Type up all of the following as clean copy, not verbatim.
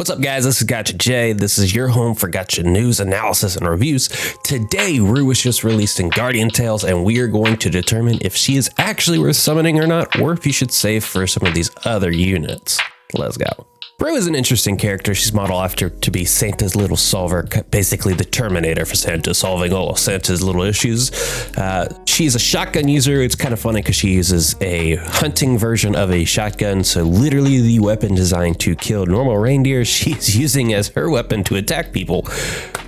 What's up, guys? This is Gacha J. This is your home for Gacha news, analysis, and reviews. Today, Rue was just released in Guardian Tales, and we are going to determine if she is actually worth summoning or not, or if you should save for some of these other units. Let's go. Rue is an interesting character. She's modeled after to be Santa's little solver, basically the Terminator for Santa, solving all of Santa's little issues. She's a shotgun user. It's kind of funny because she uses a hunting version of a shotgun, so literally the weapon designed to kill normal reindeer, she's using as her weapon to attack people.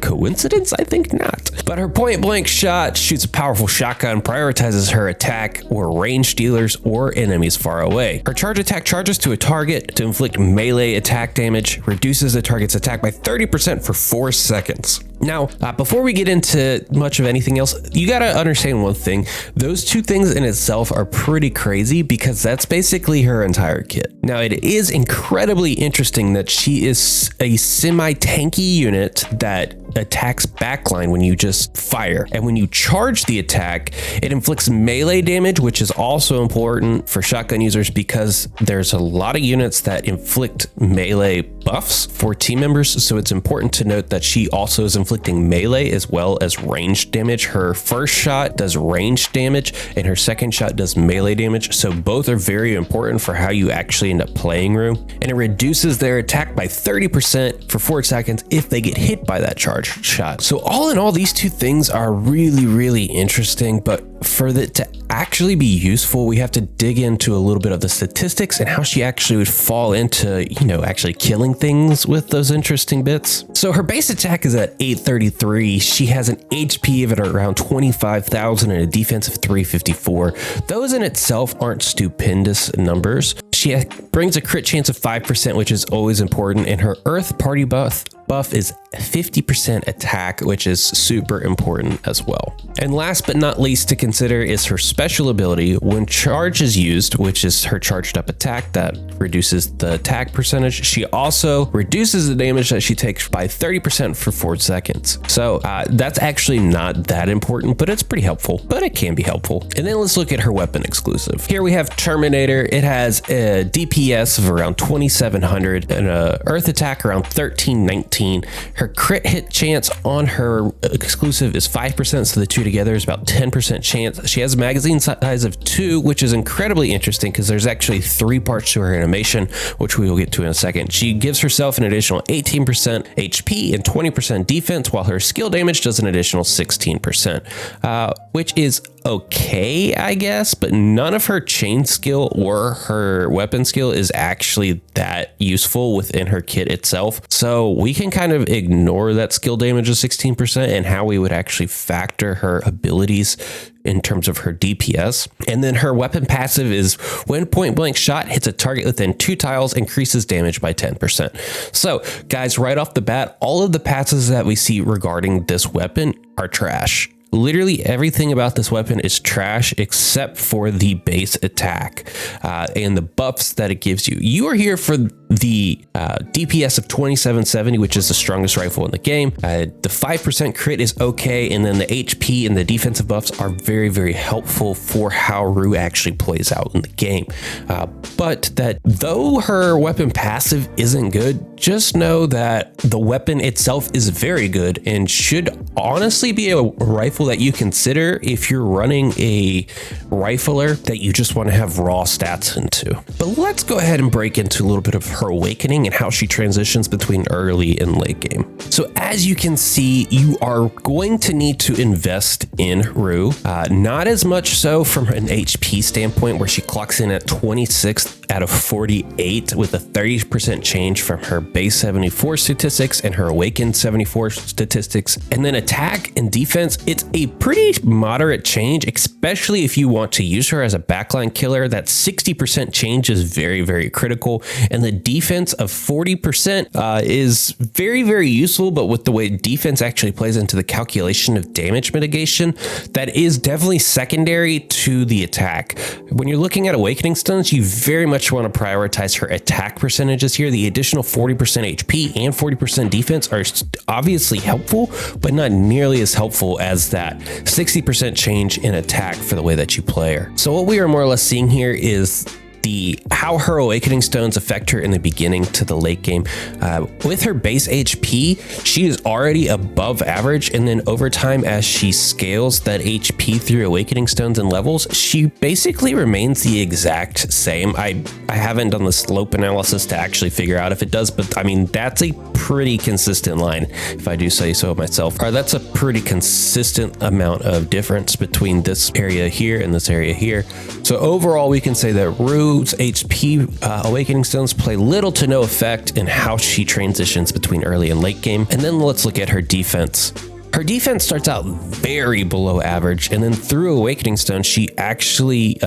Coincidence? I think not. But her point blank shot shoots a powerful shotgun, prioritizes her attack or ranged dealers or enemies far away. Her charge attack charges to a target to inflict melee attack damage, reduces the target's attack by 30% for 4 seconds. Now, before we get into much of anything else, you gotta understand one thing. Those two things in itself are pretty crazy because that's basically her entire kit. Now, it is incredibly interesting that she is a semi-tanky unit that attacks backline when you just fire. And when you charge the attack, it inflicts melee damage, which is also important for shotgun users because there's a lot of units that inflict melee buffs for team members. So it's important to note that she also is inflicting melee as well as ranged damage. Her first shot does ranged damage and her second shot does melee damage. So both are very important for how you actually end up playing Rue. And it reduces their attack by 30% for 4 seconds if they get hit by that charge shot. So all in all, these two things are really interesting, but for it to actually be useful, we have to dig into a little bit of the statistics and how she actually would fall into, actually killing things with those interesting bits. So her base attack is at 833. She has an HP of around 25,000 and a defense of 354. Those in itself aren't stupendous numbers. She brings a crit chance of 5%, which is always important, and her Earth party buff is 50% attack, which is super important as well. And last but not least to consider is her special ability. When charge is used, which is her charged up attack that reduces the attack percentage, she also reduces the damage that she takes by 30% for 4 seconds. So that's actually not that important, but it's pretty helpful, but it can be helpful. And then let's look at her weapon exclusive. Here we have Terminator. It has a DPS of around 2,700 and a Earth attack around 1,319. Her crit hit chance on her exclusive is 5%, so the two together is about 10% chance. She has a magazine size of 2, which is incredibly interesting because there's actually 3 parts to her animation, which we will get to in a second. She gives herself an additional 18% HP and 20% defense, while her skill damage does an additional 16%, which is okay, I guess, but none of her chain skill or her weapon skill is actually that useful within her kit itself. So we can kind of ignore that skill damage of 16% and how we would actually factor her abilities in terms of her DPS. And then her weapon passive is when point blank shot hits a target within 2 tiles, increases damage by 10%. So guys, right off the bat, all of the passives that we see regarding this weapon are trash. Literally everything about this weapon is trash except for the base attack and the buffs that it gives you. You are here for the DPS of 2770, which is the strongest rifle in the game. The 5% crit is okay, and then the HP and the defensive buffs are very helpful for how Rue actually plays out in the game. But that though her weapon passive isn't good, just know that the weapon itself is very good and should honestly be a rifle that you consider if you're running a rifler that you just want to have raw stats into. But let's go ahead and break into a little bit of her awakening and how she transitions between early and late game. So as you can see, you are going to need to invest in Rue, not as much so from an HP standpoint where she clocks in at 26 out of 48 with a 30% change from her base 74 statistics and her awakened 74 statistics. And then attack and defense, it's a pretty moderate change, especially if you want to use her as a backline killer. That 60% change is very critical, and the defense of 40% is very useful. But with the way defense actually plays into the calculation of damage mitigation, that is definitely secondary to the attack. When you're looking at awakening stuns, you very much want to prioritize her attack percentages here. The additional 40% HP and 40% defense are obviously helpful, but not nearly as helpful as that 60% change in attack for the way that you play her. So what we are more or less seeing here is how her awakening stones affect her in the beginning to the late game. With her base HP, she is already above average, and then over time as she scales that HP through awakening stones and levels, she basically remains the exact same. I haven't done the slope analysis to actually figure out if it does, but I mean, that's a pretty consistent line, if I do say so myself. Or that's a pretty consistent amount of difference between this area here and this area here. So overall, we can say that Rue's HP awakening stones play little to no effect in how she transitions between early and late game. And then let's look at her defense. Her defense starts out very below average, and then through Awakening Stone, she actually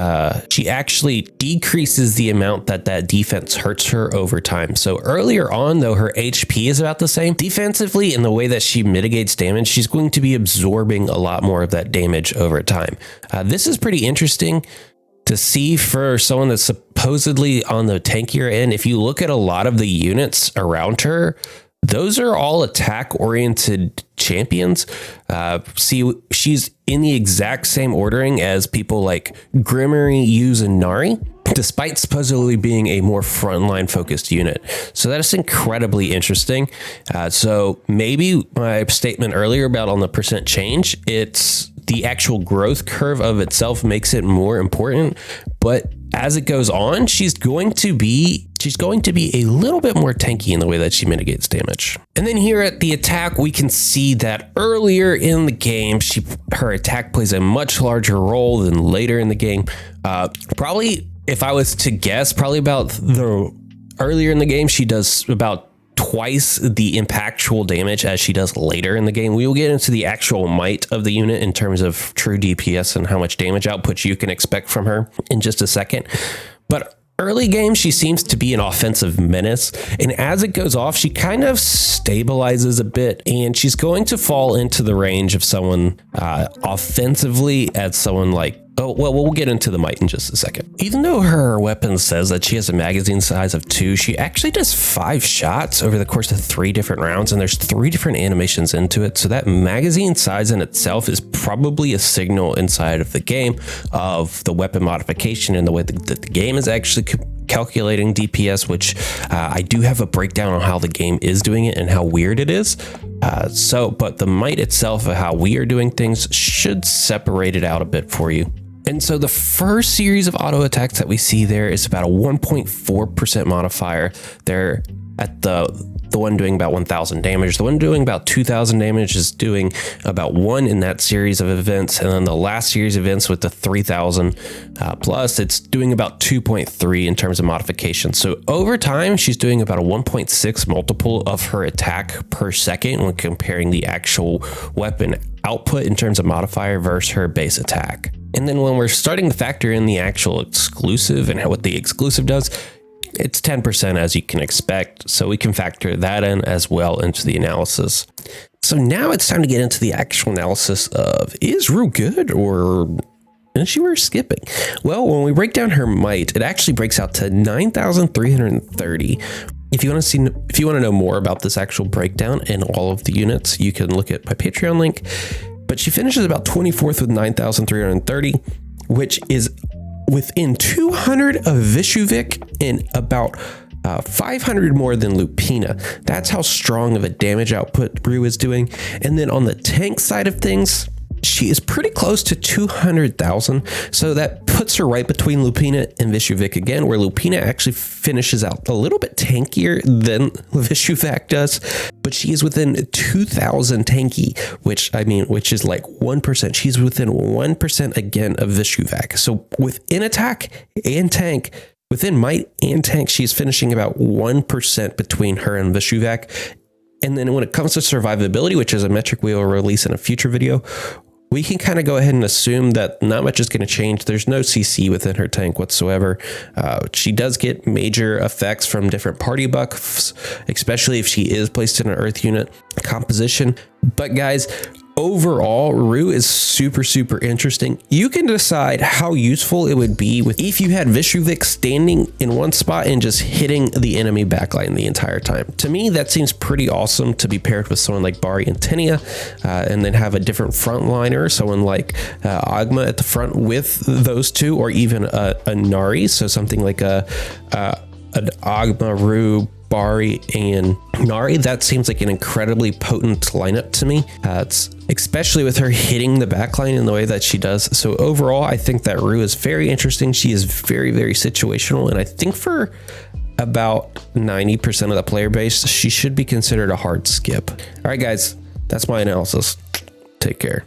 decreases the amount that defense hurts her over time. So earlier on, though, her HP is about the same. Defensively, in the way that she mitigates damage, she's going to be absorbing a lot more of that damage over time. This is pretty interesting to see for someone that's supposedly on the tankier end. If you look at a lot of the units around her, those are all attack-oriented champions. See, she's in the exact same ordering as people like Grimmery, Yuz, and Nari, despite supposedly being a more frontline focused unit. So that is incredibly interesting. So maybe my statement earlier about on the percent change, it's the actual growth curve of itself makes it more important, but as it goes on, she's going to be a little bit more tanky in the way that she mitigates damage. And then here at the attack, we can see that earlier in the game, her attack plays a much larger role than later in the game. Probably, if I was to guess, probably about the earlier in the game, she does about twice the impactful damage as she does later in the game. We will get into the actual might of the unit in terms of true DPS and how much damage output you can expect from her in just a second. But early game, she seems to be an offensive menace, and as it goes off, she kind of stabilizes a bit, and she's going to fall into the range of someone offensively as someone like, oh, well, we'll get into the might in just a second. Even though her weapon says that she has a magazine size of 2, she actually does 5 shots over the course of 3 different rounds, and there's 3 different animations into it. So that magazine size in itself is probably a signal inside of the game of the weapon modification and the way that the game is actually calculating DPS, which I do have a breakdown on how the game is doing it and how weird it is. But the might itself of how we are doing things should separate it out a bit for you. And so the first series of auto attacks that we see there is about a 1.4% modifier. They're at the one doing about 1,000 damage. The one doing about 2,000 damage is doing about 1 in that series of events. And then the last series of events with the 3,000 plus, it's doing about 2.3 in terms of modification. So over time, she's doing about a 1.6 multiple of her attack per second when comparing the actual weapon output in terms of modifier versus her base attack. And then when we're starting to factor in the actual exclusive and what the exclusive does, it's 10% as you can expect. So we can factor that in as well into the analysis. So now it's time to get into the actual analysis of, is Rue good or is she worth skipping? Well, when we break down her might, it actually breaks out to 9,330. If you want to know more about this actual breakdown and all of the units, you can look at my Patreon link. But she finishes about 24th with 9,330, which is within 200 of Vishuvik and about 500 more than Lupina. That's how strong of a damage output Rue is doing. And then on the tank side of things, she is pretty close to 200,000. So that puts her right between Lupina and Vishuvik again, where Lupina actually finishes out a little bit tankier than Vishuvik does, but she is within 2,000 tanky, which is like 1%. She's within 1% again of Vishuvik. So within attack and tank, within might and tank, she's finishing about 1% between her and Vishuvik. And then when it comes to survivability, which is a metric we will release in a future video, we can kind of go ahead and assume that not much is going to change. There's no CC within her tank whatsoever. She does get major effects from different party buffs, especially if she is placed in an earth unit composition. But guys, Overall, Rue is super interesting. You can decide how useful it would be if you had Vishruvik standing in one spot and just hitting the enemy backline the entire time. To me, that seems pretty awesome to be paired with someone like Bari and Tenia, and then have a different frontliner, someone like Agma at the front with those two, or even a Nari, so something like an Agma, Rue, Bari, and Nari. That seems like an incredibly potent lineup to me. It's especially with her hitting the backline in the way that she does. So overall, I think that Rue is very interesting. She is very situational, and I think for about 90% of the player base, she should be considered a hard skip. All right, guys, that's my analysis. Take care.